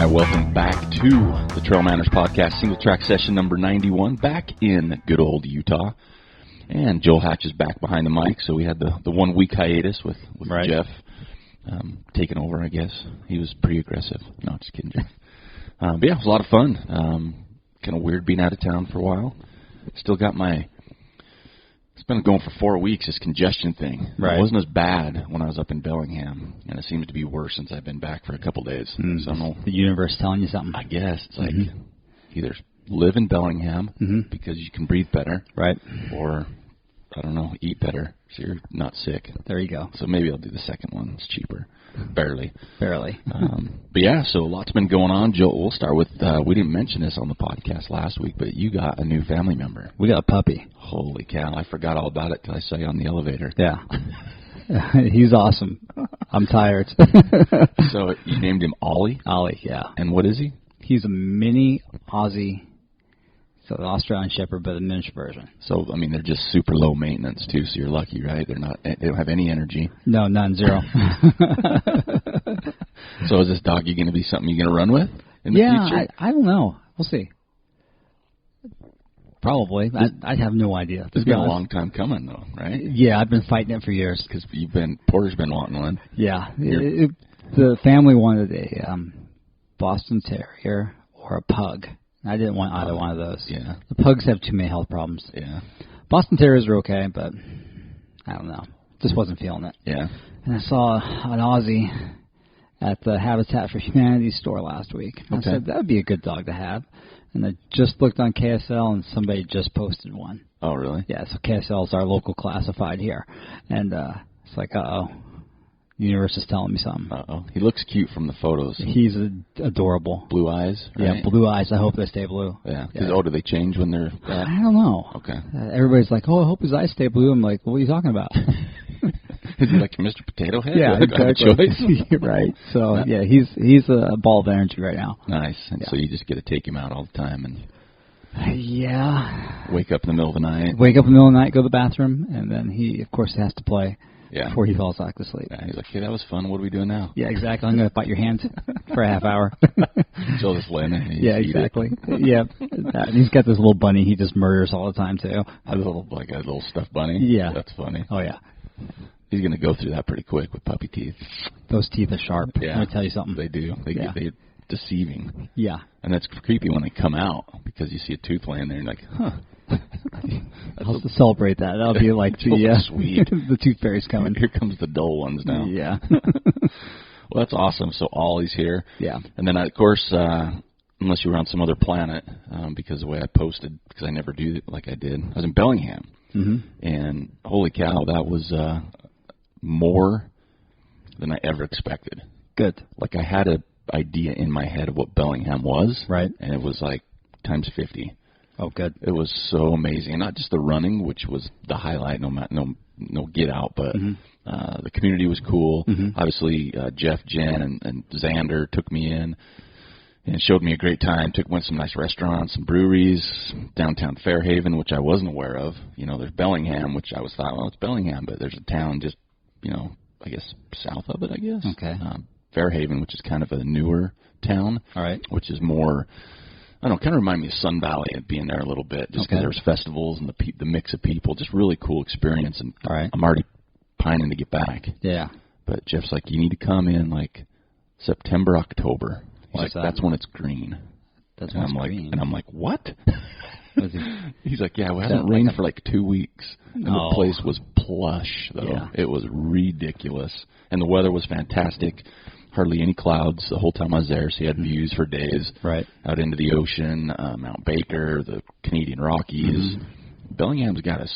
Hi, welcome back to the Trail Manners Podcast, Singletrack Session number 91, back in good old Utah. And Joel Hatch is back behind the mic, so we had the 1 week hiatus with right. Jeff taking over, I guess. He was pretty aggressive. No, just kidding, Jeff. But yeah, it was a lot of fun. Kind of weird being out of town for a while. Still got it's been going for 4 weeks, this congestion thing. Right. It wasn't as bad when I was up in Bellingham, and it seems to be worse since I've been back for a couple days. So I don't know. The universe telling you something. I guess. It's like either live in Bellingham because you can breathe better. Right. Or, I don't know, eat better so you're not sick. There you go. So maybe I'll do the second one. It's cheaper. Barely. But yeah, so lots been going on. Joel, we'll start with, we didn't mention this on the podcast last week, but you got a new family member. We got a puppy. Holy cow. I forgot all about it till I saw you on the elevator. Yeah. He's awesome. I'm tired. So you named him Ollie? Ollie, yeah. And what is he? He's a mini Aussie, so an Australian Shepherd, but a miniature version. So, I mean, they're just super low maintenance, too, so you're lucky, right? They don't have any energy. No, none, zero. So is this doggy going to be something you're going to run with in the future? I don't know. We'll see. Probably. I have no idea. It's been a long time coming, though, right? Yeah, I've been fighting it for years. Because Porter's been wanting one. Yeah. The family wanted a Boston Terrier or a pug. I didn't want either one of those. Yeah. The pugs have too many health problems. Yeah. Boston Terriers are okay, but I don't know. Just wasn't feeling it. Yeah. And I saw an Aussie at the Habitat for Humanity store last week. I said, that would be a good dog to have. And I just looked on KSL, and somebody just posted one. Oh, really? Yeah, so KSL is our local classified here. And it's like, uh-oh. The universe is telling me something. Uh-oh. He looks cute from the photos. He's adorable. Blue eyes, right? Yeah, blue eyes. I hope they stay blue. Yeah. Oh, do they change when they're bad? I don't know. Okay. Everybody's like, oh, I hope his eyes stay blue. I'm like, what are you talking about? Is he like Mr. Potato Head? Yeah, exactly. Right. So, yeah, he's a ball of energy right now. Nice. And so you just get to take him out all the time and... Yeah. Wake up in the middle of the night. Wake up in the middle of the night, go to the bathroom, and then he, of course, has to play before he falls back to sleep. Yeah, he's like, hey, that was fun. What are we doing now? Yeah, exactly. I'm going to bite your hand for a half hour. Joel just letting it. Yeah, exactly. Yeah. And he's got this little bunny he just murders all the time, too. A little stuffed bunny? Yeah. That's funny. Oh, yeah. He's going to go through that pretty quick with puppy teeth. Those teeth are sharp. Yeah. Let me tell you something. They do. They're deceiving. Yeah. And that's creepy when they come out because you see a tooth laying there and you're like, huh. I'll celebrate that. That'll be like sweet. The tooth fairy's coming. Here comes the dull ones now. Yeah. Well, that's awesome. So Ollie's here. Yeah. And then, of course, unless you were on some other planet, because the way I posted, because I never do it like I did, I was in Bellingham. Mm-hmm. And holy cow, that was more than I ever expected. Good. Like I had an idea in my head of what Bellingham was. Right. And it was like times 50. Oh, good. It was so amazing. And not just the running, which was the highlight, no get out, but the community was cool. Mm-hmm. Obviously, Jeff, Jen, and Xander took me in and showed me a great time. Went to some nice restaurants, some breweries, downtown Fairhaven, which I wasn't aware of. You know, there's Bellingham, which I was thought, well, it's Bellingham, but there's a town just, I guess south of it, I guess. Okay. Fairhaven, which is kind of a newer town. All right. Which is more... I don't know, kind of remind me of Sun Valley and being there a little bit, just because there was festivals and the mix of people, just really cool experience. And I'm already pining to get back. Yeah. But Jeff's like, you need to come in like September, October. He's like, that's when it's green. That's when it's green. And I'm like, what? He's like, yeah, it hasn't rained for like 2 weeks. And the place was plush, though. Yeah. It was ridiculous. And the weather was fantastic. Hardly any clouds the whole time I was there, so you had views for days out into the ocean, Mount Baker, the Canadian Rockies. Mm-hmm. Bellingham's got a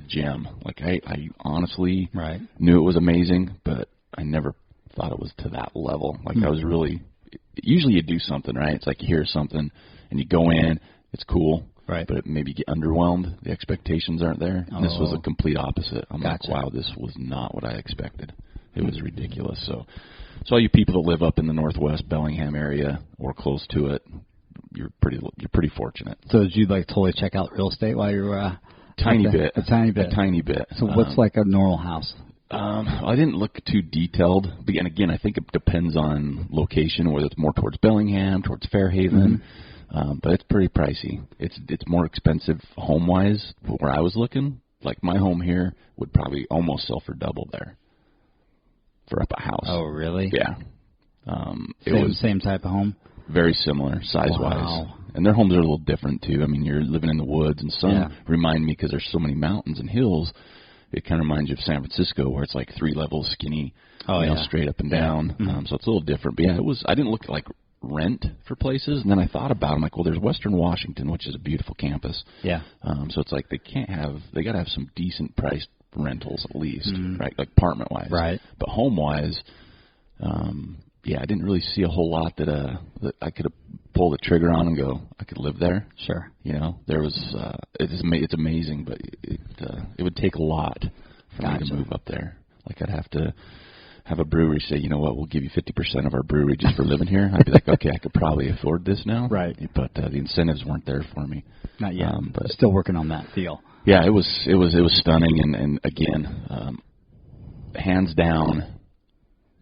gem. Like, I honestly knew it was amazing, but I never thought it was to that level. Like, I was really... Usually you do something, right? It's like you hear something, and you go in, it's cool, but maybe you get underwhelmed. The expectations aren't there. And this was a complete opposite. I'm like, wow, this was not what I expected. It was ridiculous. So all you people that live up in the northwest Bellingham area or close to it, you're pretty fortunate. So did you totally check out real estate while you were a tiny bit? So what's like a normal house? I didn't look too detailed. And again, I think it depends on location, whether it's more towards Bellingham, towards Fairhaven. But it's pretty pricey. It's more expensive home-wise where I was looking. Like my home here would probably almost sell for double there for up a house. Oh, really? Yeah. It was same type of home? Very similar size-wise. Wow. And their homes are a little different, too. I mean, you're living in the woods, and some remind me, because there's so many mountains and hills, it kind of reminds you of San Francisco, where it's like 3 levels skinny, straight up and down. So it's a little different. But, yeah, I didn't look at, like, rent for places, and then I thought about it. I'm like, well, there's Western Washington, which is a beautiful campus. Yeah. So it's like they got to have some decent priced rentals at least, right? Like apartment-wise. Right. But home-wise, I didn't really see a whole lot that I could have pulled the trigger on and go, I could live there. Sure. You know, there was, it's amazing, but it would take a lot for me to move up there. Like I'd have to have a brewery say, you know what, we'll give you 50% of our brewery just for living here. I'd be like, okay, I could probably afford this now. Right. But the incentives weren't there for me. Not yet. But still working on that deal. Yeah, it was stunning, and again, hands down,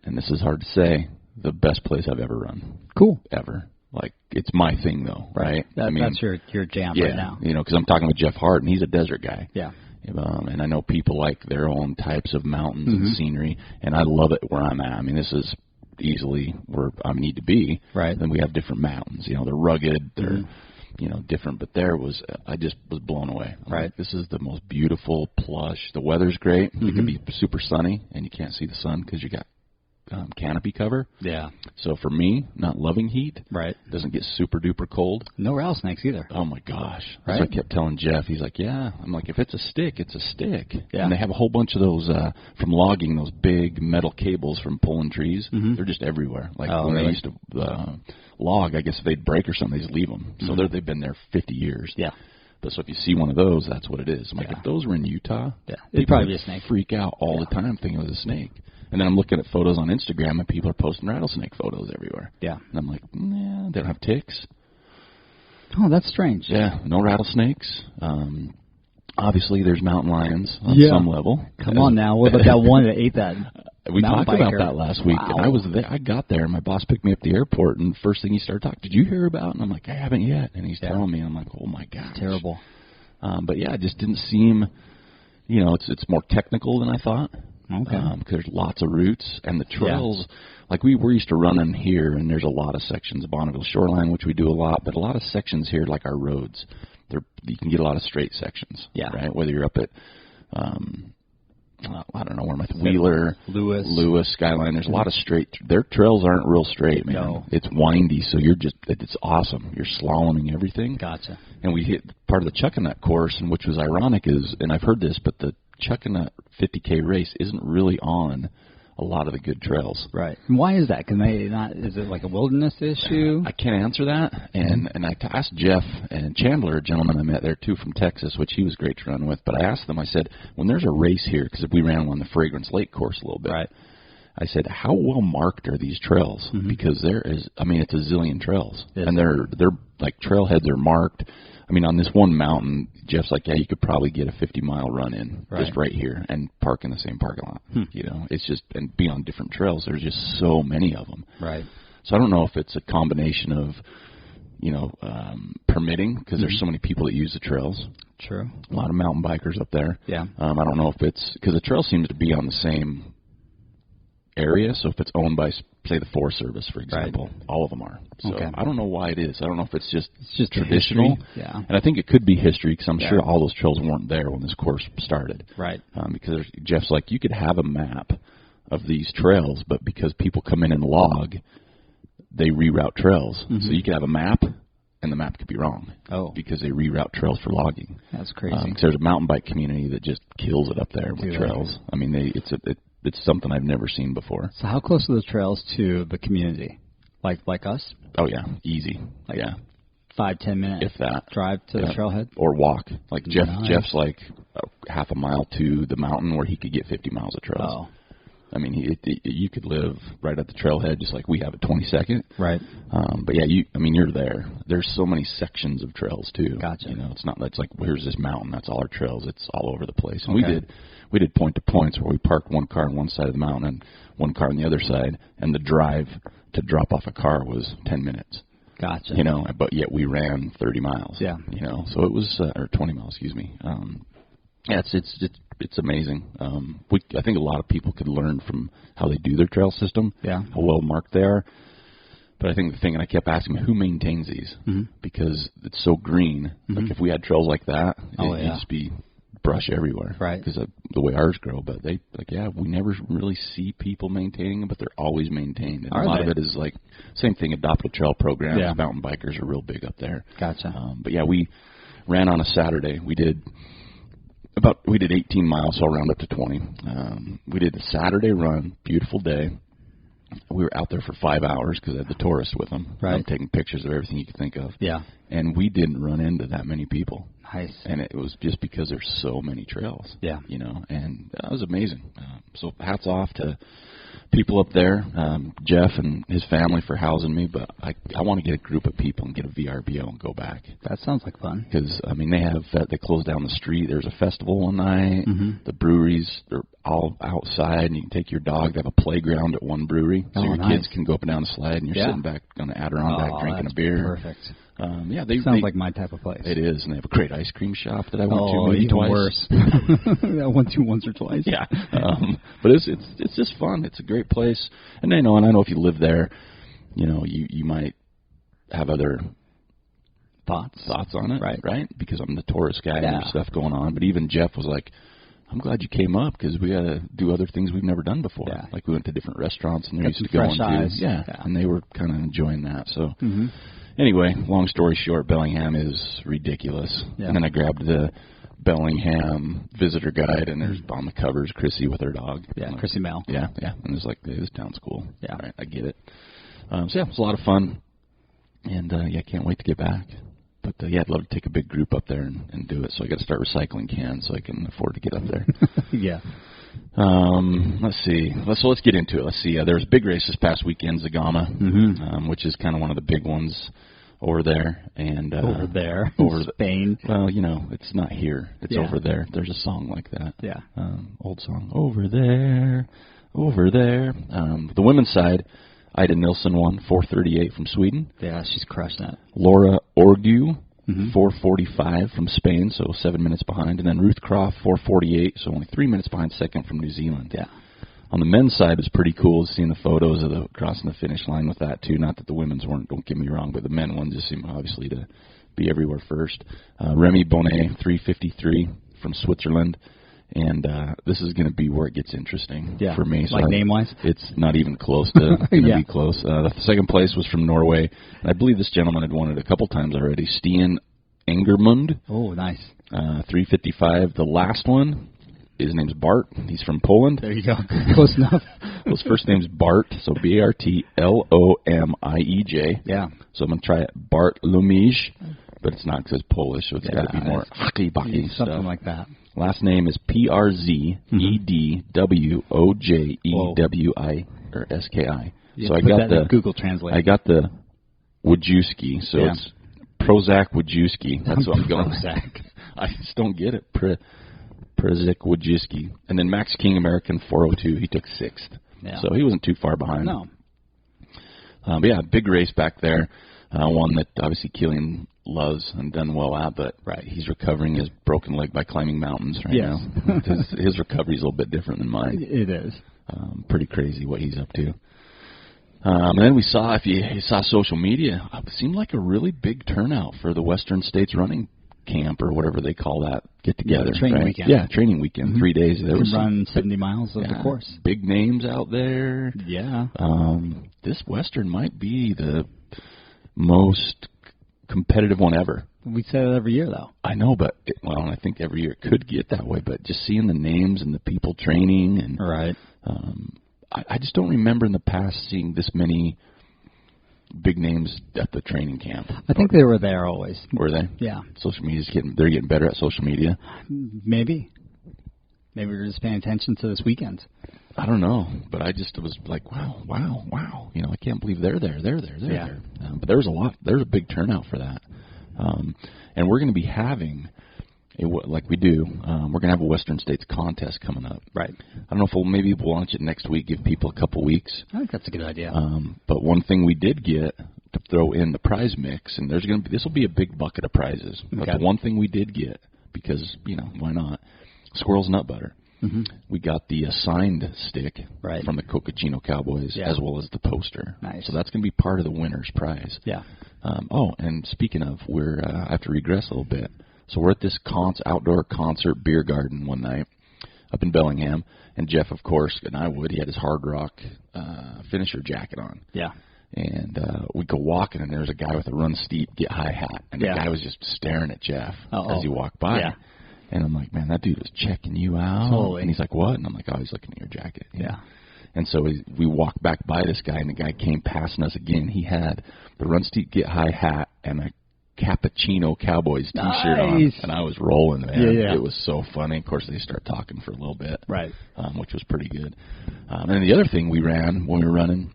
and this is hard to say, the best place I've ever run. Cool. Ever. Like, it's my thing, though, right? That's your jam right now. You know, because I'm talking with Jeff Hart, and he's a desert guy. Yeah. And I know people like their own types of mountains and scenery, and I love it where I'm at. I mean, this is easily where I need to be. Right. Then we have different mountains. You know, they're rugged, they're different. But I just was blown away. Right. Like, this is the most beautiful, plush. The weather's great. It can be super sunny, and you can't see the sun because you got canopy cover. Yeah. So for me, not loving heat, right, doesn't get super duper cold. No rattlesnakes either. Oh my gosh. Right. So I kept telling Jeff, he's like, yeah. I'm like, if it's a stick, it's a stick. Yeah. And they have a whole bunch of those from logging, those big metal cables from pulling trees. They're just everywhere. Like when they used to log, I guess if they'd break or something, they just leave them. So they've been there 50 years. Yeah. But so if you see one of those, that's what it is. I'm like, if those were in Utah, it'd probably be a snake. Freak out all the time thinking it was a snake. And then I'm looking at photos on Instagram, and people are posting rattlesnake photos everywhere. Yeah. And I'm like, nah, they don't have ticks. Oh, that's strange. Yeah, no rattlesnakes. Obviously, there's mountain lions on some level. Come on now. What about that one that ate that We talked about that last week, and I was there. I got there, and my boss picked me up at the airport, and first thing he started talking, did you hear about it? And I'm like, I haven't yet. And he's telling me, and I'm like, oh, my gosh. Terrible. But, yeah, it just didn't seem, it's more technical than I thought. Okay. Because there's lots of routes, and the trails, like we're used to running here, and there's a lot of sections of Bonneville Shoreline, which we do a lot, but a lot of sections here, like our roads, you can get a lot of straight sections, right? Whether you're up at, I don't know where Wheeler, Lewis, Skyline, there's a lot of straight, their trails aren't real straight, man. No. It's windy, so it's awesome. You're slaloming everything. Gotcha. And we hit part of the Chuckanut course, and which was ironic and I've heard this, but the Chuckanut 50K race isn't really on a lot of the good trails. Right. And why is that? Can they not? Is it like a wilderness issue? I can't answer that. And I asked Jeff and Chandler, a gentleman I met there too from Texas, which he was great to run with. But I asked them, I said, when there's a race here, because we ran on the Fragrance Lake course a little bit. Right. I said, how well marked are these trails? Because there is, it's a zillion trails. And they're like trailheads are marked. On this one mountain, Jeff's like, yeah, you could probably get a 50-mile run in just right here and park in the same parking lot. It's just, and be on different trails. There's just so many of them. Right. So I don't know if it's a combination of, permitting, because there's so many people that use the trails. True. A lot of mountain bikers up there. Yeah. I don't know if it's, because the trail seems to be on the same area, so if it's owned by, say, the Forest Service, for example, all of them are. So I don't know why it is. I don't know if it's just traditional. Yeah. And I think it could be history, because I'm sure all those trails weren't there when this course started. Right. Because Jeff's like, you could have a map of these trails, but because people come in and log, they reroute trails. So you could have a map, and the map could be wrong. Oh. Because they reroute trails for logging. That's crazy. Because there's a mountain bike community that just kills it up there with trails. It's something I've never seen before. So how close are the trails to the community? Like us? Oh, yeah. Easy. 5-10 minutes if that drive to the trailhead? Or walk. Like Jeff's like half a mile to the mountain where he could get 50 miles of trails. Oh. I mean, you could live right at the trailhead, just like we have at 22nd. Right. But yeah, you're there. There's so many sections of trails too. Gotcha. It's not. It's like, here's this mountain. That's all our trails. It's all over the place. And we did point to points where we parked one car on one side of the mountain and one car on the other side, and the drive to drop off a car was 10 minutes. Gotcha. But yet we ran 30 miles. Yeah. So it was or 20 miles. Excuse me. Yeah, it's amazing. I think a lot of people could learn from how they do their trail system. Yeah. How well marked they are. But I think the thing, and I kept asking, who maintains these? Mm-hmm. Because it's so green. Mm-hmm. Like if we had trails like that, it'd just be brush everywhere. Right. Because the way ours grow. But we never really see people maintaining them, but they're always maintained. And a lot of it is like, same thing, adopted trail programs. Yeah. Mountain bikers are real big up there. Gotcha. But yeah, we ran on a Saturday. We did 18 miles, so I'll round up to 20. We did the Saturday run, beautiful day. We were out there for 5 hours because I had the tourists with them. Right. Taking pictures of everything you could think of. Yeah. And we didn't run into that many people. Nice. And it was just because there's so many trails. Yeah. And that was amazing. So hats off to people up there, Jeff and his family for housing me, but I want to get a group of people and get a VRBO and go back. That sounds like fun. Because, they close down the street. There's a festival one night. Mm-hmm. The breweries are all outside, and you can take your dog. They have a playground at one brewery, so your kids can go up and down the slide, and you're sitting back on the Adirondack drinking a beer. Perfect. Sounds like my type of place. It is, and they have a great ice cream shop that I went to maybe twice. Worse. I went to once or twice. Yeah, but it's just fun. It's a great place, and I know if you live there, you might have other thoughts on it, right? Because I'm the tourist guy and there's stuff going on. But even Jeff was like, I'm glad you came up because we got to do other things we've never done before. Yeah. Like we went to different restaurants and they're used to going to. Yeah, and they were kind of enjoying that. So anyway, long story short, Bellingham is ridiculous. Yeah. And then I grabbed the Bellingham visitor guide, and there's on the covers Chrissy with her dog. Yeah, Chrissy Mel. Yeah. And it's like, hey, this town's cool. Yeah. All right, I get it. It was a lot of fun. And, can't wait to get back. But, I'd love to take a big group up there and do it. So I got to start recycling cans so I can afford to get up there. Yeah. Let's see. Let's get into it. Let's see. There was a big race this past weekend, Zegama, which is kind of one of the big ones over there. And over there, Spain. Well, it's not here. It's over there. There's a song like that. Yeah. Old song. Over there. The women's side, Ida Nilsson won 4:38 from Sweden. Yeah, she's crushed that. Laura Orgu, 4:45 from Spain, so 7 minutes behind. And then Ruth Croft, 4:48, so only 3 minutes behind second from New Zealand. Yeah. On the men's side, it's pretty cool seeing the photos of the crossing the finish line with that, too. Not that the women's weren't, don't get me wrong, but the men one just seemed obviously to be everywhere first. Remy Bonnet, 3:53 from Switzerland. And this is going to be where it gets interesting for me. So name-wise? It's not even close to going to be close. The second place was from Norway. And I believe this gentleman had won it a couple times already. Stian Engermund. Oh, nice. 3:55. The last one, his name's Bart. He's from Poland. There you go. Close enough. Well, his first name's Bart, so Bartlomiej. Yeah. So I'm going to try it, Bart Lumij. But it's not because it's Polish, so it's got to be more hockey-bucky stuff. Something like that. Last name is Przedwojewski, or S-K-I. So I got the Google Translate. I got the Wojewski, so it's Prozac Wojewski. That's what I'm going with. I just don't get it. Prozac Wojewski. And then Max King, American, 4:02. He took sixth. Yeah. So he wasn't too far behind. No. But big race back there. One that obviously Killian loves and done well at, but he's recovering his broken leg by climbing mountains now. His recovery is a little bit different than mine. It is. Pretty crazy what he's up to. And then we saw, if you saw social media, it seemed like a really big turnout for the Western States Running Camp or whatever they call that get-together. Training weekend. Yeah, training weekend, 3 days. There was run 70 miles of the course. Big names out there. Yeah. This Western might be the most competitive one ever. We say that every year, though. I know, but I think every year it could get that way. But just seeing the names and the people training, and I just don't remember in the past seeing this many big names at the training camp. I think they were there always. Were they? Yeah. Social media's they're getting better at social media. Maybe we're just paying attention to this weekend. I don't know, but I just was like, wow. You know, I can't believe they're there. But there was a lot. There's a big turnout for that. And we're going to be having, like we do, we're going to have a Western States contest coming up. Right. I don't know if maybe we'll launch it next week, give people a couple weeks. I think that's a good idea. But one thing we did get to throw in the prize mix, and this will be a big bucket of prizes. But the one thing we did get, because, you know, why not? Squirrel's nut butter. Mm-hmm. We got the signed stick from the Cocachino Cowboys as well as the poster. Nice. So that's going to be part of the winner's prize. Yeah. And speaking of, I have to regress a little bit. So we're at this outdoor concert beer garden one night up in Bellingham, and Jeff, of course, he had his Hard Rock finisher jacket on. Yeah. And we go walking, and there's a guy with a Run Steep, Get High hat, and the guy was just staring at Jeff as he walked by. Yeah. And I'm like, man, that dude was checking you out. Totally. And he's like, what? And I'm like, oh, he's looking at your jacket. Yeah. And so we walked back by this guy, and the guy came passing us again. He had the Run Steep, Get High hat and a Cappuccino Cowboys T-shirt on, and I was rolling, man. Yeah. It was so funny. Of course, they start talking for a little bit, right? Which was pretty good. And the other thing we ran when we were running,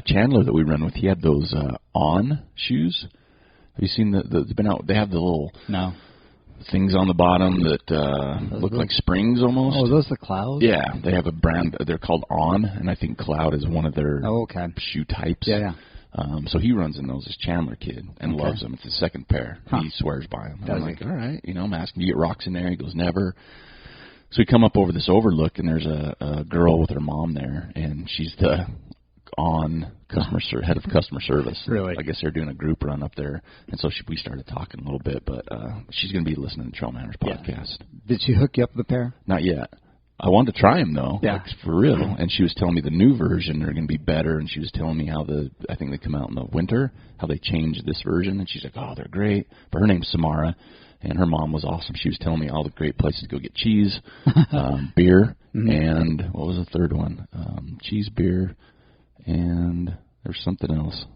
Chandler that we run with, he had those On shoes. Have you seen the been out? They have the little things on the bottom that look like springs almost. Oh, are those the Cloud? Yeah, they have a brand. They're called On, and I think Cloud is one of their shoe types. Yeah. So he runs in those, this Chandler kid, and loves them. It's his second pair. He swears by them. I'm like, all right, you know, I'm asking, do you get rocks in there? He goes, never. So we come up over this overlook, and there's a girl with her mom there, and she's the head of customer service. Really? I guess they're doing a group run up there, and so we started talking a little bit, but she's going to be listening to Trail Manners podcast. Did she hook you up with a pair? Not yet. I wanted to try them, though, like, for real. And she was telling me the new version are going to be better, and she was telling me how I think they come out in the winter, how they changed this version, and she's like, oh, they're great. But her name's Samara, and her mom was awesome. She was telling me all the great places to go get cheese, beer, and what was the third one? Cheese, beer, and there's something else.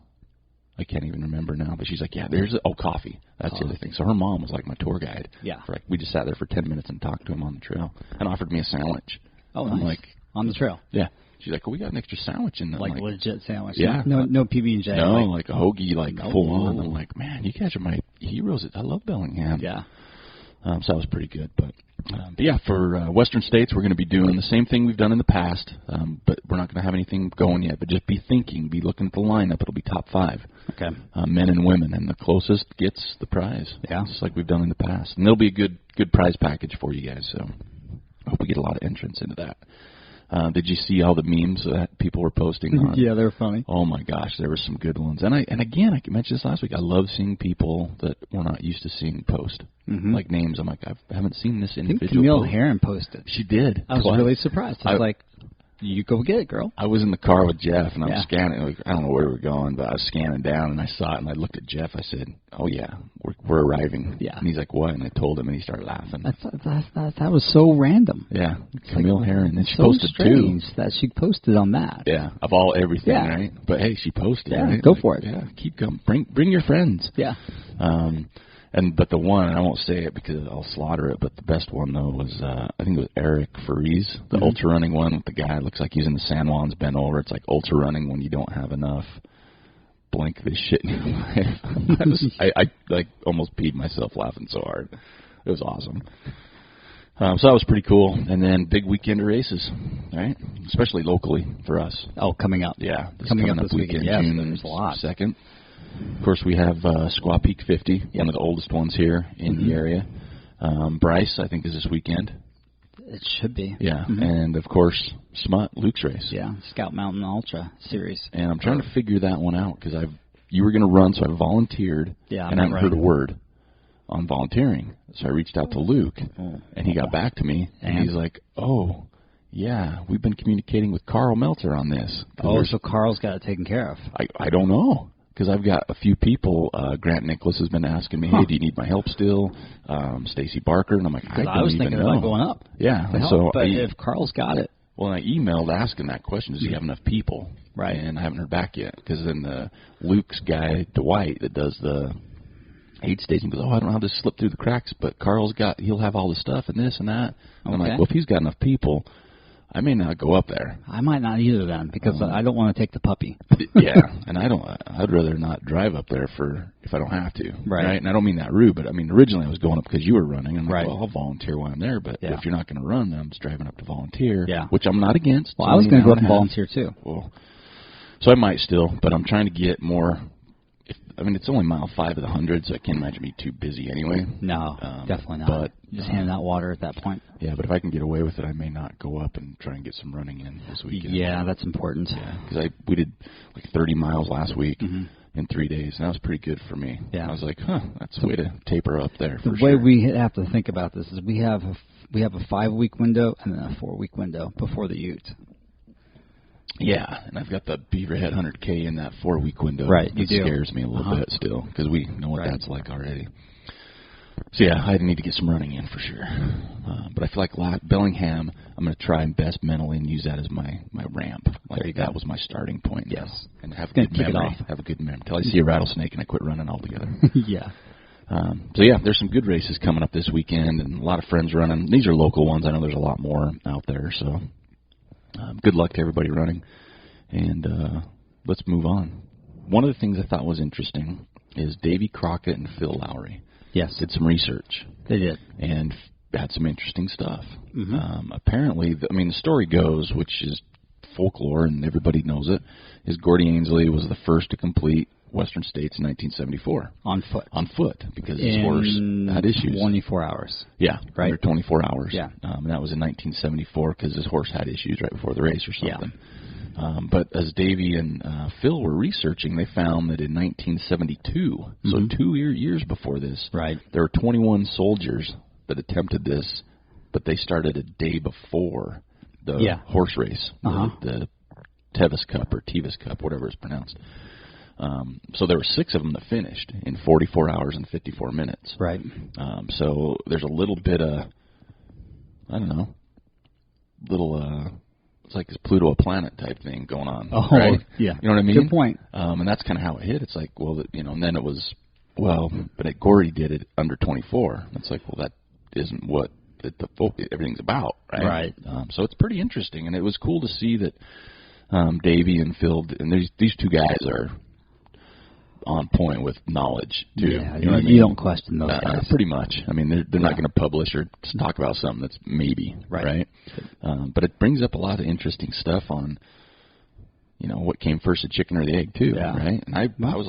I can't even remember now, but she's like, yeah, coffee. That's the other thing. So her mom was like my tour guide. Yeah. We just sat there for 10 minutes and talked to him on the trail and offered me a sandwich. Oh, nice. Like, on the trail? Yeah. She's like, we got an extra sandwich in there. Like legit sandwich? Yeah. No PB&J? No, like a hoagie, full on. I'm like, man, you guys are my heroes. I love Bellingham. Yeah. So that was pretty good. But yeah, for Western States, we're going to be doing the same thing we've done in the past, but we're not going to have anything going yet. But just be looking at the lineup. It'll be top 5. Okay. Men and women, and the closest gets the prize. Yeah. Just like we've done in the past. And there'll be a good prize package for you guys, so I hope we get a lot of entrance into that. Did you see all the memes that people were posting on? Yeah, they're funny. Oh my gosh, there were some good ones. And again, I mentioned this last week. I love seeing people that we're not used to seeing post, like names. I'm like, I haven't seen this individual. I think Camille Herron posted. She did. I was really surprised. I was like, you go get it, girl. I was in the car with Jeff, and I was scanning. I don't know where we were going, but I was scanning down, and I saw it, and I looked at Jeff. I said, oh, yeah, we're arriving. Yeah. And he's like, what? And I told him, and he started laughing. That was so random. Yeah, Camille Herron. And she so posted, strange too. That she posted on that. Yeah, of everything, right? But, hey, she posted, right? Go for it. Yeah, keep going. Bring your friends. Yeah. But the one, and I won't say it because I'll slaughter it, but the best one, though, was, I think it was Aric Fariz, the ultra running one with the guy. It looks like he's in the San Juans bent over. It's like ultra running when you don't have enough blank this shit in your life. I almost peed myself laughing so hard. It was awesome. So that was pretty cool. And then big weekend of races, right? Especially locally for us. Oh, coming up. Yeah. Coming up this weekend. Yeah, June there's a lot. 2nd. Of course, we have Squaw Peak 50, one of the oldest ones here in the area. Bryce, I think, is this weekend. It should be. Yeah, and, of course, Smut, Luke's race. Yeah, Scout Mountain Ultra Series. And I'm trying to figure that one out because you were going to run, so I volunteered, and I haven't heard a word on volunteering. So I reached out to Luke, and he got back to me, and he's like, oh, yeah, we've been communicating with Karl Meltzer on this. Oh, so Karl's got it taken care of. I don't know. Because I've got a few people. Grant Nicholas has been asking me, hey, do you need my help still? Stacy Barker. And I'm like, I was thinking about going up. Yeah. But if Karl's got it. Well, I emailed asking that question, does he have enough people? Right. And I haven't heard back yet. Because then Luke's guy, Dwight, that does the aid station, goes, I don't know how to slip through the cracks, but he'll have all the stuff and this and that. And I'm like, well, if he's got enough people, I may not go up there. I might not either then, because I don't want to take the puppy. Yeah, and I'd rather not drive up there if I don't have to. Right. And I don't mean that rude, but I mean, originally I was going up because you were running. I'm like, well, I'll volunteer while I'm there, but if you're not going to run, then I'm just driving up to volunteer, which I'm not against. Well, I was going to go up and volunteer too. Well, so I might still, but I'm trying to get more. It's only mile 5 of the 100, so I can't imagine being too busy anyway. No, definitely not. But just handing out water at that point. Yeah, but if I can get away with it, I may not go up and try and get some running in this weekend. Yeah, that's important. Yeah, because we did like 30 miles last week in 3 days, and that was pretty good for me. Yeah, I was like, that's a way to taper up there. The way we have to think about this is we have a 5-week window and then a 4-week window before the Ute. Yeah, and I've got the Beaverhead 100K in that 4-week window. Right, it scares me a little bit still, because we know what that's like already. So, yeah, I need to get some running in for sure. But I feel like Bellingham, I'm going to try and best mentally and use that as my ramp. There you go. That was my starting point. Yes. And have a good memory. Have a good memory. Until I see a rattlesnake and I quit running altogether. Yeah. So, yeah, there's some good races coming up this weekend, and a lot of friends running. These are local ones. I know there's a lot more out there, so... good luck to everybody running, and let's move on. One of the things I thought was interesting is Davy Crockett and Phil Lowry. Yes. Did some research. They did. And had some interesting stuff. Apparently, the story goes, which is folklore and everybody knows it, is Gordy Ainsley was the first to complete Western States in 1974. On foot. Because his horse had issues. 24 hours. Yeah, right? Under 24 hours. Yeah. And that was in 1974 because his horse had issues right before the race or something. Yeah. But as Davey and Phil were researching, they found that in 1972, so 2 years before this, there were 21 soldiers that attempted this, but they started a day before the horse race, the Tevis Cup or Tevis Cup, whatever it's pronounced. So there were 6 of them that finished in 44 hours and 54 minutes. Right. So there's a little bit of, I don't know, it's like Pluto a planet type thing going on. Oh, right? Yeah. You know what I mean? Good point. And that's kind of how it hit. It's like, well, and then it was, but Gordy did it under 24. It's like, well, that isn't what everything's about, right? Right. So it's pretty interesting, and it was cool to see that Davey and Phil, and these two guys are on point with knowledge too. Yeah, you know what I mean? You don't question those guys. Pretty much. I mean, they're not going to publish or talk about something that's maybe right. But it brings up a lot of interesting stuff on, what came first, the chicken or the egg too, right? And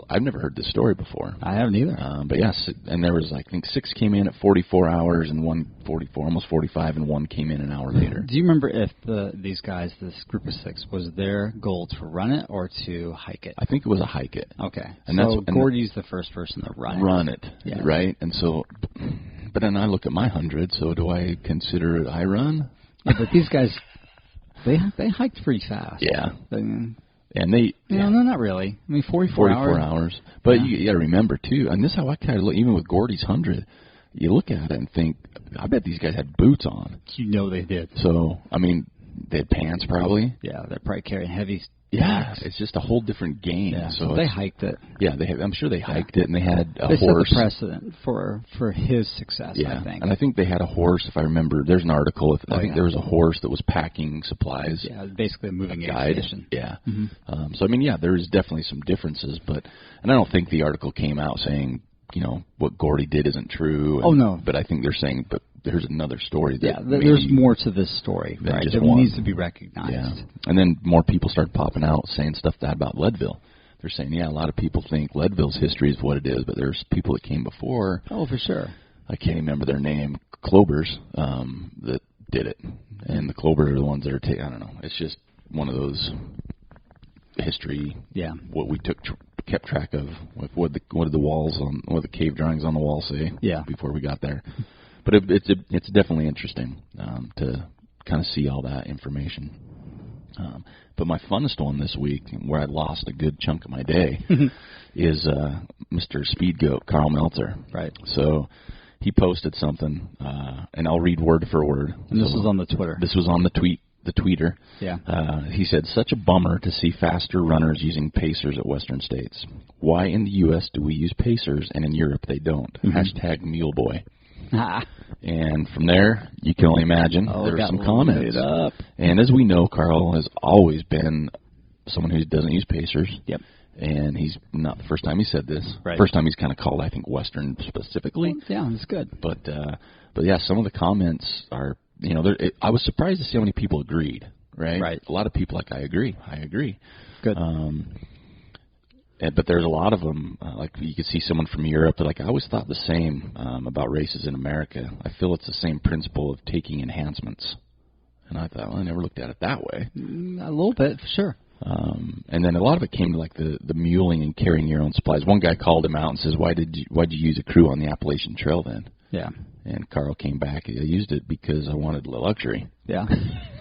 I've never heard this story before. I haven't either. But yes, and there was I think 6 came in at 44 hours and 1 44, almost 45, and 1 came in an hour later. Do you remember if these guys, this group of 6, was their goal to run it or to hike it? I think it was a hike it. Okay, and so Gordy's the first person to run it, right? And so, but then I look at my 100. So do I consider it I run? Yeah, but these guys, they hiked pretty fast. Yeah. And no, not really. 44 hours. But you got to remember, too, and this is how I kind of look, even with Gordy's 100, you look at it and think, I bet these guys had boots on. They did. So, they had pants probably. Yeah, they're probably carrying heavy packs. It's just a whole different game. Yeah, so they hiked it. Yeah, I'm sure they hiked it, and they had a horse. They set the precedent for his success, I think. And I think they had a horse, if I remember. There's an article. I think there was a horse that was packing supplies. Yeah, basically a moving expedition. Yeah. So, there's definitely some differences, and I don't think the article came out saying, what Gordy did isn't true. No. But I think they're saying, but there's another story. There's more to this story, right? That needs to be recognized. Yeah. And then more people start popping out saying stuff about Leadville. They're saying, a lot of people think Leadville's history is what it is, but there's people that came before. Oh, for sure. I can't remember their name, Clovers, that did it. And the Clovers are the ones that are I don't know. It's just one of those history, what we kept track of, what did the walls what the cave drawings on the wall say before we got there. But it's definitely interesting to kind of see all that information. But my funnest one this week, where I lost a good chunk of my day, is Mr. Speed Goat, Karl Meltzer. Right. So he posted something, and I'll read word for word. And this was on the Twitter. This was on the tweeter. Yeah. He said, such a bummer to see faster runners using pacers at Western States. Why in the U.S. do we use pacers and in Europe they don't? #MuleBoy. And from there, you can only imagine there were some comments. And as we know, Karl has always been someone who doesn't use pacers. Yep. And he's not the first time he said this. Right. First time he's kind of called, I think, Western specifically. Well, yeah, that's good. But yeah, some of the comments are, I was surprised to see how many people agreed. Right. A lot of people I agree. Good. But there's a lot of them, like you could see someone from Europe, like, I always thought the same about races in America. I feel it's the same principle of taking enhancements. And I thought, well, I never looked at it that way. A little bit, for sure. And then a lot of it came to like the muling and carrying your own supplies. One guy called him out and says, why'd you use a crew on the Appalachian Trail then? Yeah. And Karl came back. I used it because I wanted the luxury. Yeah,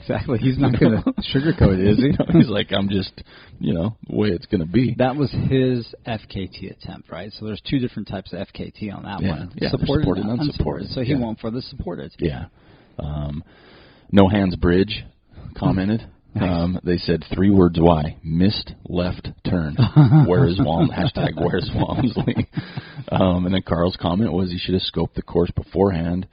exactly. He's not going to sugarcoat it, is he? He's like, I'm just, the way it's going to be. That was his FKT attempt, right? So there's two different types of FKT on that one. Yeah, supported and unsupported. So he went for the supported. Yeah. No Hands Bridge commented. Nice. They said 3 words why. Missed left turn. Where is Walmsley? Hashtag where's Walmsley? And then Karl's comment was he should have scoped the course beforehand.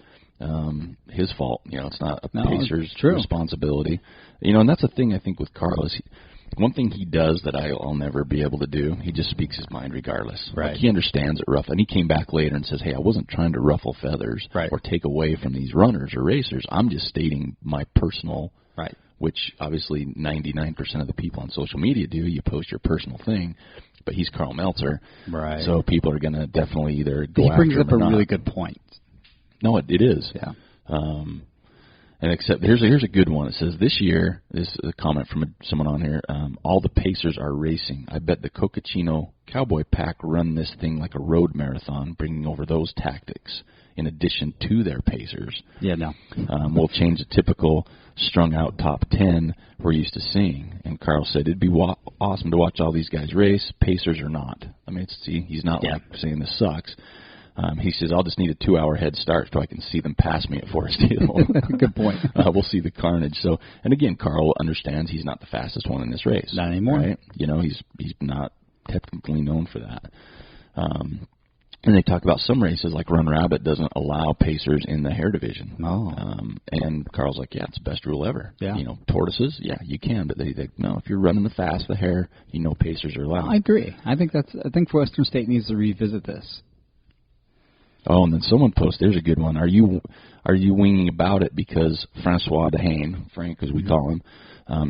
His fault. It's not a pacer's responsibility. And that's the thing I think with Karl is one thing he does that I'll never be able to do, he just speaks his mind regardless. Right. Like he understands it rough. And he came back later and says, hey, I wasn't trying to ruffle feathers or take away from these runners or racers. I'm just stating my personal which obviously 99% of the people on social media do. You post your personal thing, but he's Karl Meltzer. Right. So people are going to definitely either go after him or not. He brings up a really good point. No, it is. Yeah. And except here's a good one. It says, this year, this is a comment from someone on here, all the pacers are racing. I bet the Cocachino Cowboy Pack run this thing like a road marathon, bringing over those tactics in addition to their pacers. Yeah, no. We'll change the typical strung-out top 10 we're used to seeing. And Karl said, it'd be awesome to watch all these guys race. Pacers or not. I mean, he's not like saying this sucks. He says, I'll just need a 2-hour head start so I can see them pass me at Forest Hill. Good point. We'll see the carnage. So, and again, Karl understands he's not the fastest one in this race. Not anymore. Right? He's not technically known for that. And they talk about some races, like Run Rabbit doesn't allow pacers in the hare division. Oh. And Karl's like, yeah, it's the best rule ever. Yeah. Tortoises, yeah, you can, but they no, if you're running the fast, the hare, pacers are allowed. I agree. I think Western State needs to revisit this. Oh, and then someone posted, there's a good one. Are you winging about it because Francois Dehane, Frank as we call him,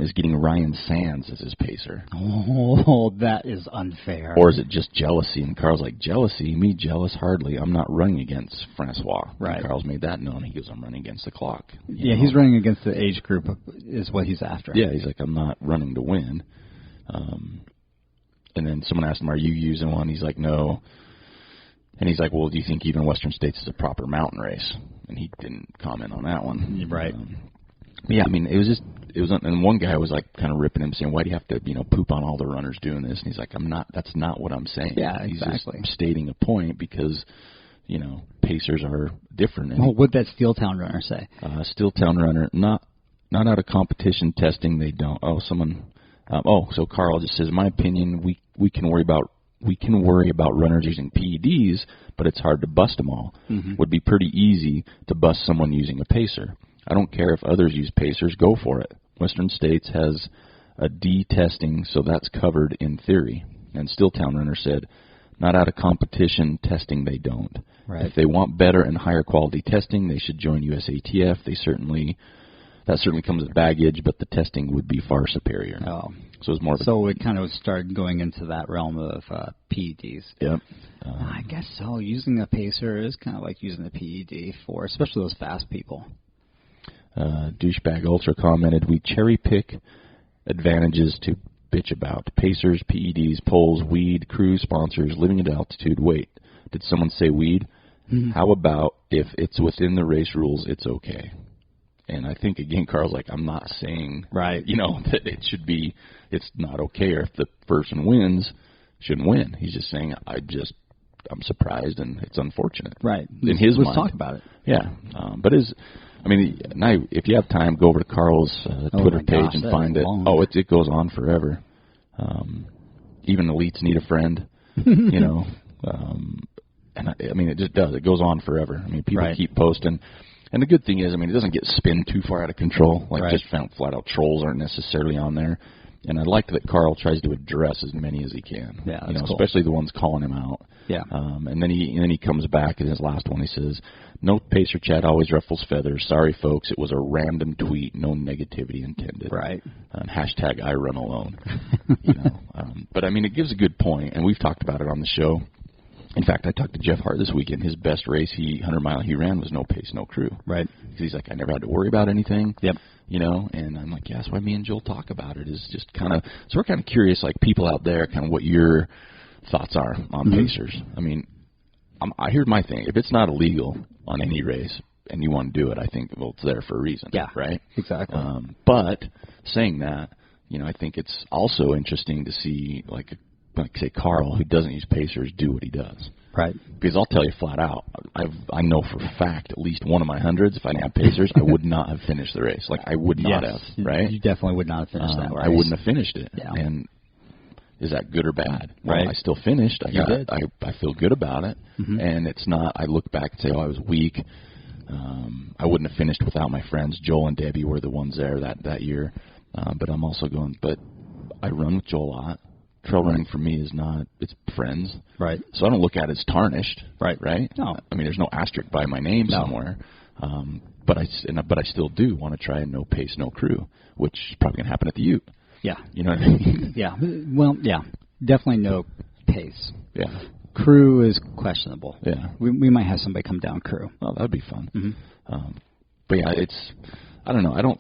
is getting Ryan Sands as his pacer? Oh, that is unfair. Or is it just jealousy? And Karl's like, jealousy? Me jealous? Hardly. I'm not running against Francois. Right. And Karl's made that known. He goes, I'm running against the clock. Yeah, he's running against the age group is what he's after. Yeah, he's like, I'm not running to win. And then someone asked him, are you using one? He's like, no. And he's like, well, do you think even Western States is a proper mountain race? And he didn't comment on that one. Right. Yeah, I mean, and one guy was like kind of ripping him, saying, why do you have to, poop on all the runners doing this? And he's like, that's not what I'm saying. Yeah, exactly. He's just stating a point because, pacers are different. Well, what'd that Steeltown runner say? Steeltown runner, not out of competition testing, they don't. So Karl just says, in my opinion, we can worry about runners using PEDs, but it's hard to bust them all. Mm-hmm. Would be pretty easy to bust someone using a pacer. I don't care if others use pacers, go for it. Western States has a D testing, so that's covered in theory. And Steeltown runner said, not out of competition testing, they don't. Right. If they want better and higher quality testing, they should join USATF. That certainly comes with baggage, but the testing would be far superior. Oh. So it's more. So it kind of started going into that realm of PEDs. Yep. I guess so. Using a pacer is kind of like using a PED for, especially those fast people. Douchebag Ultra commented, we cherry pick advantages to bitch about. Pacers, PEDs, poles, weed, crew sponsors, living at altitude. Wait, did someone say weed? Mm-hmm. How about if it's within the race rules, it's okay? And I think, again, Karl's like, I'm not saying, that it's not okay, or if the person wins, shouldn't win. He's just saying, I'm surprised, and it's unfortunate. Right. In his mind. Let's talk about it. Yeah. But now, if you have time, go over to Karl's Twitter page and find it. Long. Oh, it goes on forever. Even elites need a friend. And I mean, it just does. It goes on forever. I mean, people keep posting. And the good thing is, I mean, it doesn't get spin too far out of control. Like, just flat out trolls aren't necessarily on there. And I like that Karl tries to address as many as he can. Yeah, that's cool. Especially the ones calling him out. Yeah. And then he comes back in his last one. He says, "No pacer chat always ruffles feathers. Sorry, folks. It was a random tweet. No negativity intended." Right. Hashtag I run alone. But I mean, it gives a good point, and we've talked about it on the show. In fact, I talked to Jeff Hart this weekend. His best race, 100-mile he ran, was no pace, no crew. Right. Because he's like, I never had to worry about anything. Yep. And I'm like, yeah, that's why me and Joel talk about it, is just kind of, so we're kind of curious, like people out there, kind of what your thoughts are on pacers. I mean, here's my thing. If it's not illegal on any race and you want to do it, I think, well, it's there for a reason. Yeah. Right? Exactly. But saying that, I think it's also interesting to see, like say, Karl, who doesn't use pacers, do what he does. Right. Because I'll tell you flat out, I know for a fact at least one of my hundreds, if I didn't have pacers, I would not have finished the race. Like, I would not have, right? You definitely would not have finished that race. I wouldn't have finished it. Yeah. And is that good or bad? Well, right. I still finished. I feel good about it. Mm-hmm. And it's not, I look back and say, I was weak. I wouldn't have finished without my friends. Joel and Debbie were the ones there that year. But I'm also going, but I run with Joel a lot. Trail running for me is not, it's friends. Right. So I don't look at it as tarnished. Right. Right? No. I mean, there's no asterisk by my name somewhere. But I still do want to try a no pace, no crew, which is probably going to happen at the Ute. Yeah. You know what I mean? Yeah. Well, yeah. Definitely no pace. Yeah. Crew is questionable. Yeah. We might have somebody come down crew. Oh, that would be fun. Mm-hmm. But yeah, I don't know.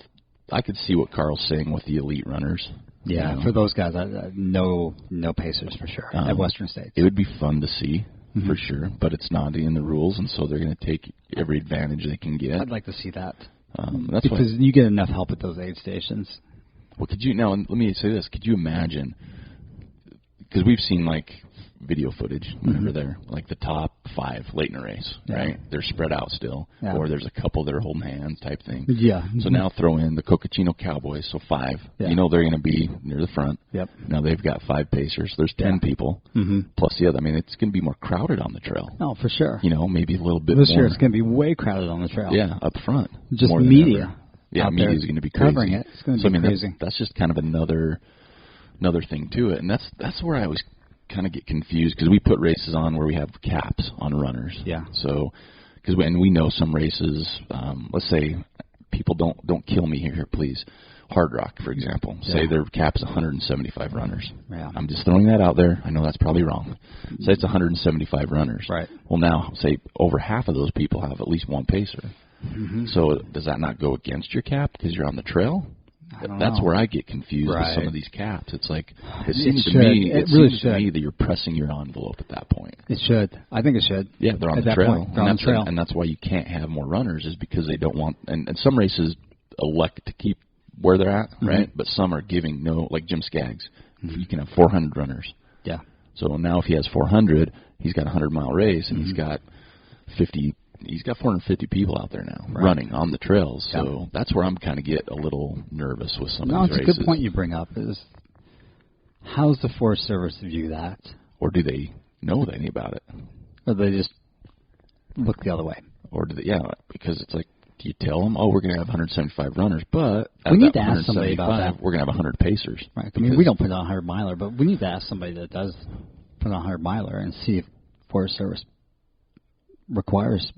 I could see what Karl's saying with the elite runners. Yeah, for those guys, no pacers for sure at Western States. It would be fun to see, for sure, but it's not in the rules, and so they're going to take every advantage they can get. I'd like to see that. That's because you get enough help at those aid stations. Well, and let me say this, could you imagine, because we've seen, like, video footage whenever they're, like, the top 5 late in a race, right? They're spread out still, or there's a couple that are holding hands type thing. Yeah. So now throw in the Cocochino Cowboys, so 5. Yeah. They're going to be near the front. Yep. Now they've got 5 pacers. There's 10 people, plus the other. I mean, it's going to be more crowded on the trail. Oh, for sure. Maybe a little bit this more. year it's going to be way crowded on the trail. Yeah, up front. Just more media. Yeah, media is going to be crazy. Covering it. It's going to be crazy. That's just kind of another thing to it, and that's where I always kind of get confused, because we put races on where we have caps on runners. Yeah. So, because we know some races, let's say, people don't kill me here, please. Hard Rock, for example, say their cap is 175 runners. Yeah. I'm just throwing that out there. I know that's probably wrong. Say it's 175 runners. Right. Well, now, say over half of those people have at least one pacer. Mm-hmm. So does that not go against your cap because you're on the trail? That's where I get confused with some of these caps. It's like, it seems to me that you're pressing your envelope at that point. It should. I think it should. Yeah, they're on the trail. And that's why you can't have more runners, is because they don't want, and some races elect to keep where they're at, right? But some are giving like Jim Skaggs. You can have 400 runners. Yeah. So now if he has 400, he's got a 100-mile race, and he's got 450 people out there now running on the trails. So that's where I'm kind of get a little nervous with some of these races. It's a good point you bring up, is how's the Forest Service view that? Or do they know anything about it? Or do they just look the other way? Or do they, because it's like, do you tell them, we're going to have 175 runners, but we need to ask somebody about that. We're going to have 100 pacers. Right. I mean, we don't put on a 100-miler, but we need to ask somebody that does put on a 100-miler and see if Forest Service requires,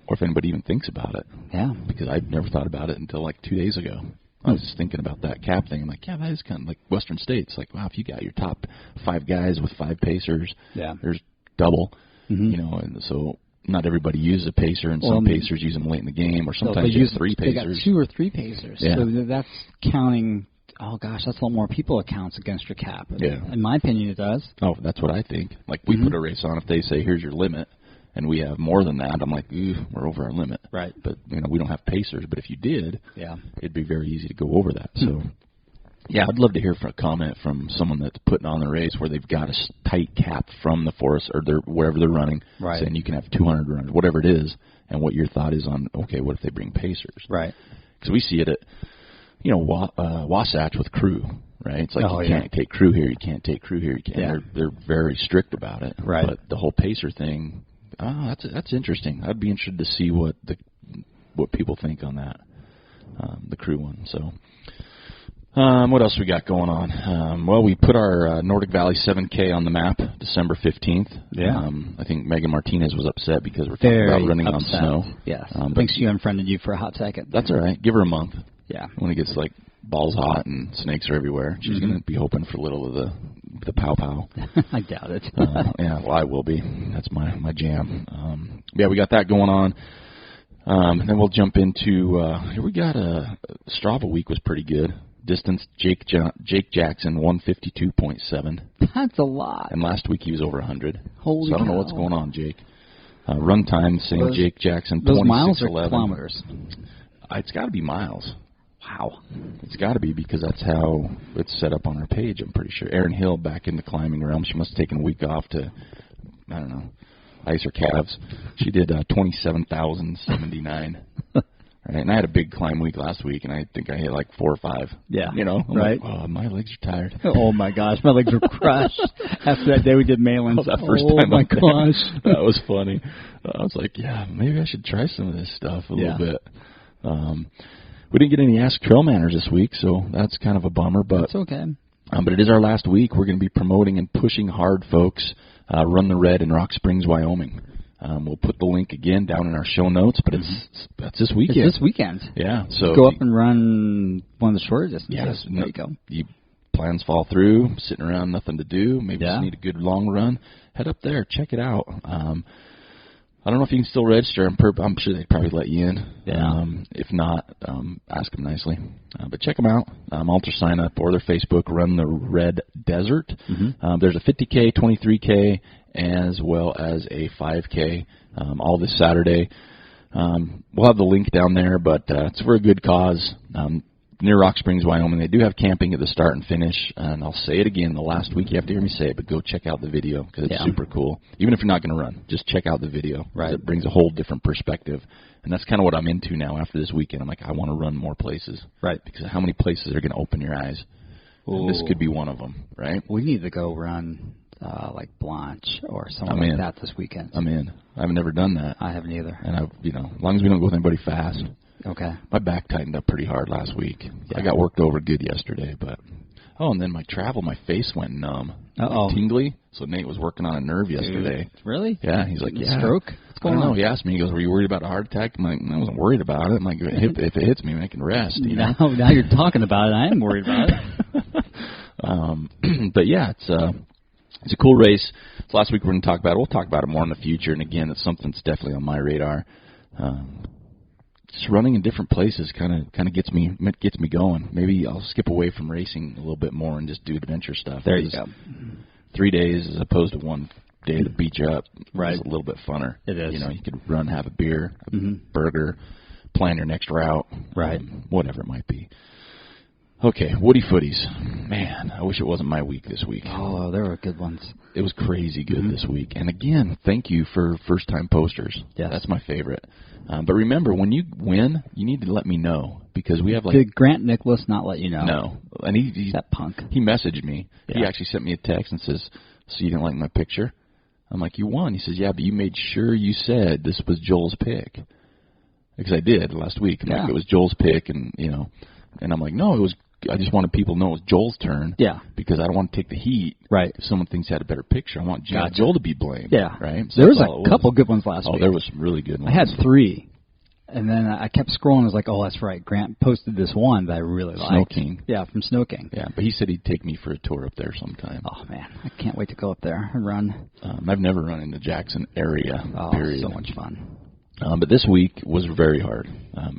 or if anybody even thinks about it. Yeah. Because I've never thought about it until like 2 days ago. I was just thinking about that cap thing. I'm like, that is kind of like Western States. Like, wow, if you got your top 5 guys with 5 pacers, there's double, and so not everybody uses a pacer, and some pacers use them late in the game, or sometimes they use 3 pacers. They got 2 or 3 pacers. Yeah. So that's counting. Oh gosh, that's a lot more people it counts against your cap. Yeah. In my opinion, it does. Oh, that's what I think. Like, we put a race on, if they say here's your limit, and we have more than that, I'm like, we're over our limit. Right. But we don't have pacers. But if you did, it'd be very easy to go over that. So. Yeah, I'd love to hear a comment from someone that's putting on the race where they've got a tight cap from the forest or wherever they're running, saying you can have 200 runners, whatever it is, and what your thought is on, okay, what if they bring pacers? Right. Because we see it at, Wasatch with crew, right? It's like you can't take crew here, you can't take crew here. You can't. Yeah. They're very strict about it. Right. But the whole pacer thing, Oh, that's interesting. I'd be interested to see what people think on that, the crew one. So, what else we got going on? Well, we put our Nordic Valley 7K on the map December 15th. Yeah. I think Megan Martinez was upset because we're talking about running on snow. Yes. I think she unfriended you for a hot second. That's all right. Give her a month. Yeah. When it gets like balls hot and snakes are everywhere, she's going to be hoping for a little of the pow-pow. I doubt it. Yeah, well, I will be. That's my jam. Yeah, we got that going on. And then we'll jump into, here we got a Strava week was pretty good. Distance, Jake Jackson, 152.7. That's a lot. And last week he was over 100. Holy So I don't know what's going on, Jake. Run time, same Jake Jackson, 26:11. Those miles or kilometers? It's got to be miles. Wow. It's got to be because that's how it's set up on our page, I'm pretty sure. Erin Hill back in the climbing realm. She must have taken a week off to, I don't know, ice her calves. She did 27,079. Right, and I had a big climb week last week, and I think I hit like 4 or 5. Yeah. You know? I'm right. Like, oh, my legs are tired. Oh, my gosh. My legs were crushed after that day we did Malin's. That first time. Oh, my gosh. That was funny. I was like, yeah, maybe I should try some of this stuff a little bit. We didn't get any Ask Trail Manners this week, so that's kind of a bummer. But it's okay. But it is our last week. We're going to be promoting and pushing hard, folks. Run the Red in Rock Springs, Wyoming. We'll put the link again down in our show notes, but that's this weekend. It's this weekend. Yeah. So go up and run one of the shorter distances. Yes. There you go. Plans fall through, sitting around, nothing to do. Maybe just need a good long run. Head up there. Check it out. I don't know if you can still register. I'm sure they'd probably let you in. Yeah. If not, ask them nicely. But check them out. Alter sign up or their Facebook, Run the Red Desert. There's a 50K, 23K, as well as a 5K all this Saturday. We'll have the link down there, but it's for a good cause. Near Rock Springs, Wyoming. They do have camping at the start and finish, and I'll say it again. The last week you have to hear me say it, but go check out the video because it's super cool. Even if you're not going to run, just check out the video. Right. It brings a whole different perspective, and that's kind of what I'm into now after this weekend. I'm like, I want to run more places. Right. Because how many places are going to open your eyes? And this could be one of them, right? We need to go run like Blanche or something like that this weekend. I'm in. I've never done that. I haven't either. And as long as we don't go with anybody fast. Okay. My back tightened up pretty hard last week. Yeah. I got worked over good yesterday, but and then my face went numb. Tingly. So Nate was working on a nerve yesterday. Really? Yeah. He's like, stroke? What's going on? He asked me. He goes, "Were you worried about a heart attack?" I'm like, "I wasn't worried about it." I'm like, if it hits me, I can rest. You know? Now you're talking about it. I am worried about it. But yeah, it's a cool race. So last week we're going to talk about it. We'll talk about it more in the future. And again, it's something that's definitely on my radar. Just running in different places kind of gets me going. Maybe I'll skip away from racing a little bit more and just do adventure stuff. There you go. 3 days as opposed to 1 day to beat you up. Right. It's a little bit funner. It is. You could run, have a beer, a burger, plan your next route. Right. Whatever it might be. Okay, Woody Footies. Man, I wish it wasn't my week this week. Oh, there were good ones. It was crazy good this week. And again, thank you for first-time posters. Yes. That's my favorite. But remember, when you win, you need to let me know because we have Did Grant Nicholas not let you know? No. And he's that punk. He messaged me. Yeah. He actually sent me a text and says, "So you didn't like my picture?" I'm like, "You won." He says, "Yeah, but you made sure you said this was Joel's pick." Because I did last week. Like, it was Joel's pick, and and I'm like, "No, it was." I just wanted people to know it was Joel's turn. Yeah. Because I don't want to take the heat. Right. If someone thinks he had a better picture, I want Joel to be blamed. Yeah. Right. So there was a couple good ones last week. Oh, there was some really good ones. I had 3. And then I kept scrolling. I was like, oh, that's right. Grant posted this one that I really liked. Snow King. Yeah, from Snow King. Yeah, but he said he'd take me for a tour up there sometime. Oh, man. I can't wait to go up there and run. I've never run in the Jackson area, period. So much fun. But this week was very hard.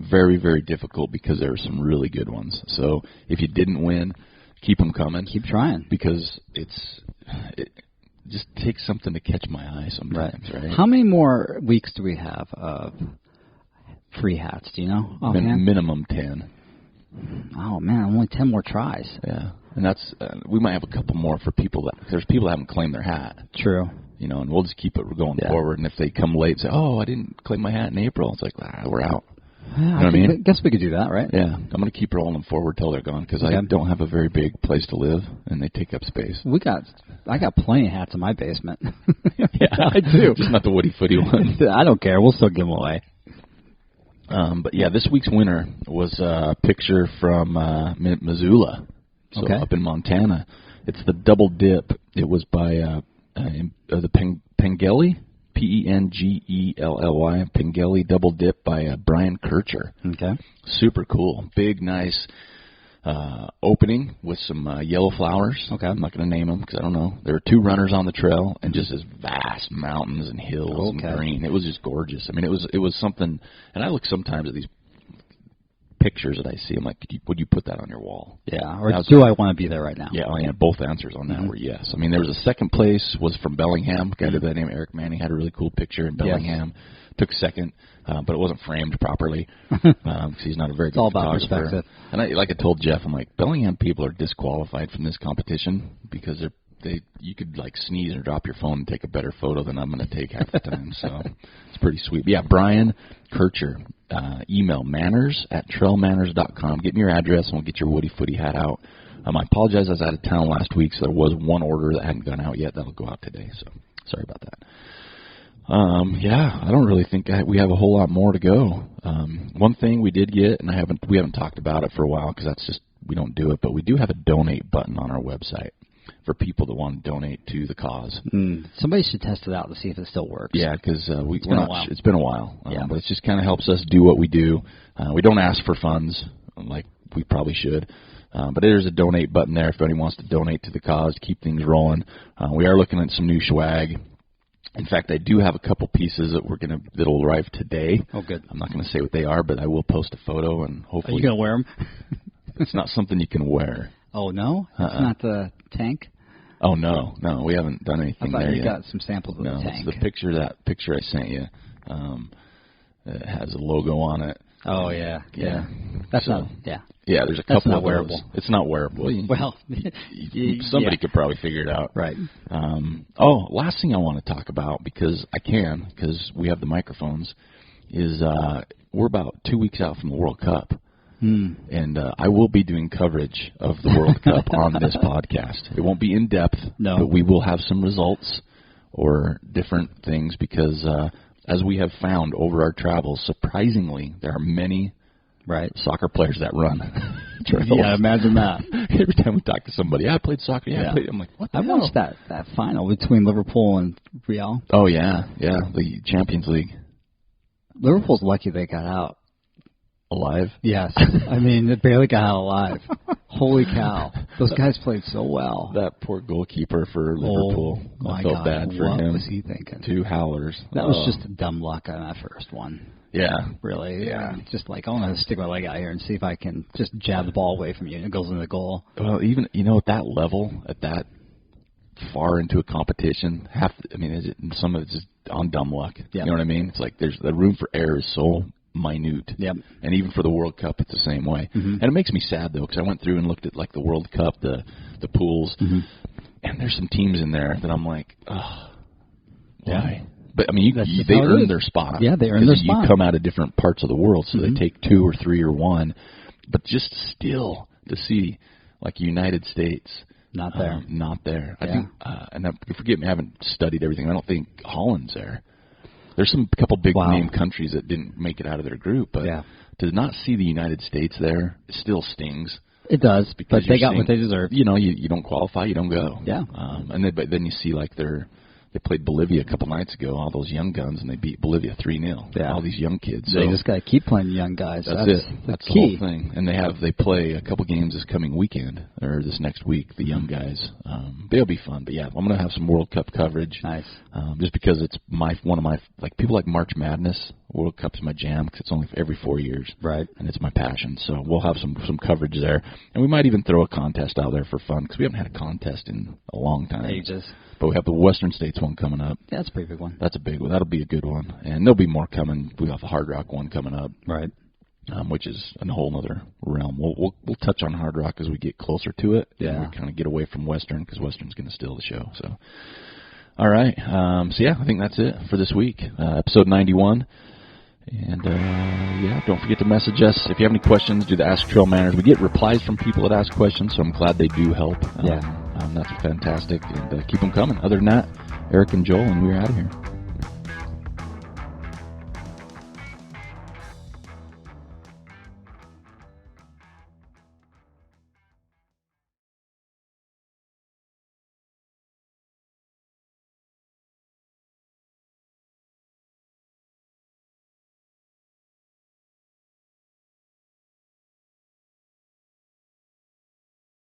Very, very difficult because there were some really good ones. So if you didn't win, keep them coming. Keep trying. Because it just takes something to catch my eye sometimes, right? How many more weeks do we have of free hats, do you know? Minimum 10. Oh, man, only 10 more tries. Yeah, and that's we might have a couple more for people there's people that haven't claimed their hat. True. And we'll just keep it going forward. And if they come late and say, "Oh, I didn't claim my hat in April," it's like, we're out. You know what I mean? I guess we could do that, right? Yeah. I'm going to keep rolling forward till they're gone because I don't have a very big place to live, and they take up space. I got plenty of hats in my basement. Yeah, I do. Just not the Woody Footy one. I don't care. We'll still give them away. But yeah, this week's winner was a picture from Missoula, so up in Montana. It's the double dip. It was by the Pengelly, Pengelly, Pengelly double dip by Bryan Kercher. Okay. Super cool. Big, nice opening with some yellow flowers. Okay. I'm not going to name them because I don't know. There were 2 runners on the trail and just this vast mountains and hills and green. It was just gorgeous. I mean, it was something. And I look sometimes at these pictures that I see. I'm like, would you put that on your wall? Yeah. Or do I want to be there right now? Yeah. Both answers on that were yes. I mean, there was a second place was from Bellingham. A guy by the name of Aric Manning had a really cool picture in Bellingham. Yes. Took second, but it wasn't framed properly because he's not a very good photographer. It's all about perspective. And like I told Jeff, I'm like, Bellingham people are disqualified from this competition because you could like sneeze or drop your phone and take a better photo than I'm going to take half the time. So it's pretty sweet. But yeah, Bryan Kercher, email manners@trailmanners.com. Get me your address and we'll get your Woody Footy hat out. I apologize, I was out of town last week, so there was one order that hadn't gone out yet. That'll go out today, so sorry about that. I don't really think we have a whole lot more to go. One thing we did get, and we haven't talked about it for a while because that's just we don't do it, but we do have a donate button on our website for people that want to donate to the cause. Somebody should test it out to see if it still works. Yeah, because it's been a while. But it just kind of helps us do what we do. We don't ask for funds like we probably should. But there's a donate button there if anyone wants to donate to the cause, keep things rolling. We are looking at some new swag. In fact, I do have a couple pieces that'll arrive today. Oh, good. I'm not going to say what they are, but I will post a photo and hopefully. Are you going to wear them? It's not something you can wear. Oh, no? It's not the tank? Oh, no. We haven't done anything there yet. I thought you got some samples of the tank. It's the picture I sent you. It has a logo on it. Oh, yeah. That's not, yeah. Yeah, there's a couple of wearable. Those. It's not wearable. Well, somebody could probably figure it out. Right. Last thing I want to talk about, because we have the microphones, is we're about 2 weeks out from the World Cup. And I will be doing coverage of the World Cup on this podcast. It won't be in-depth, but we will have some results or different things because as we have found over our travels, surprisingly, there are many soccer players that run trails. Yeah, imagine that. Every time we talk to somebody, I played soccer. I'm like, what the hell? I watched that final between Liverpool and Real. Oh, yeah, the Champions League. Liverpool's lucky they got out. Alive? Yes. I mean, they barely got out alive. Holy cow. Those guys played so well. That poor goalkeeper for Liverpool. I felt bad for him. What was he thinking? 2 howlers. That was just dumb luck on that first one. Yeah. Really. Yeah. Just like, I'm going to stick my leg out here and see if I can just jab the ball away from you and it goes into the goal. Well, even, at that level, at that far into a competition, some of it's just on dumb luck. Yep. You know what I mean? It's like the room for error is so minute. Yep. And even for the World Cup, it's the same way. Mm-hmm. And it makes me sad, though, because I went through and looked at, like, the World Cup, the pools, and there's some teams in there that I'm like, why? Yeah. But, I mean, they earn their spot. Yeah, they earn their spot. You come out of different parts of the world, so they take 2 or 3 or 1. But just still to see, like, United States. Not there. Not there. I think, and forgive me, I haven't studied everything. I don't think Holland's there. There's a couple big name countries that didn't make it out of their group, but to not see the United States there, it still stings. It does, because they got what they deserve. You don't qualify, you don't go. Yeah. But then you see like they played Bolivia a couple nights ago, all those young guns, and they beat Bolivia 3-0. Yeah. All these young kids. They just got to keep playing young guys. That's it. That's the whole thing. And they play a couple games this coming weekend, or this next week, the young guys. It'll be fun. But, yeah, I'm going to have some World Cup coverage. Nice. Just because it's one of my, like, people like March Madness. World Cup's my jam because it's only every 4 years. Right. And it's my passion. So we'll have some coverage there. And we might even throw a contest out there for fun because we haven't had a contest in a long time. Ages. But we have the Western States one coming up. Yeah, that's a pretty big one. That's a big one. That'll be a good one. And there'll be more coming. We have the Hard Rock one coming up. Right. Which is a whole other realm. We'll touch on Hard Rock as we get closer to it. Yeah. And we kind of get away from Western because Western's going to steal the show. So, all right. I think that's it for this week. Episode 91. And, don't forget to message us. If you have any questions, do the Ask Trail Manners. We get replies from people that ask questions, so I'm glad they do help. That's fantastic. And keep them coming. Other than that, Aric and Joel, and we're out of here.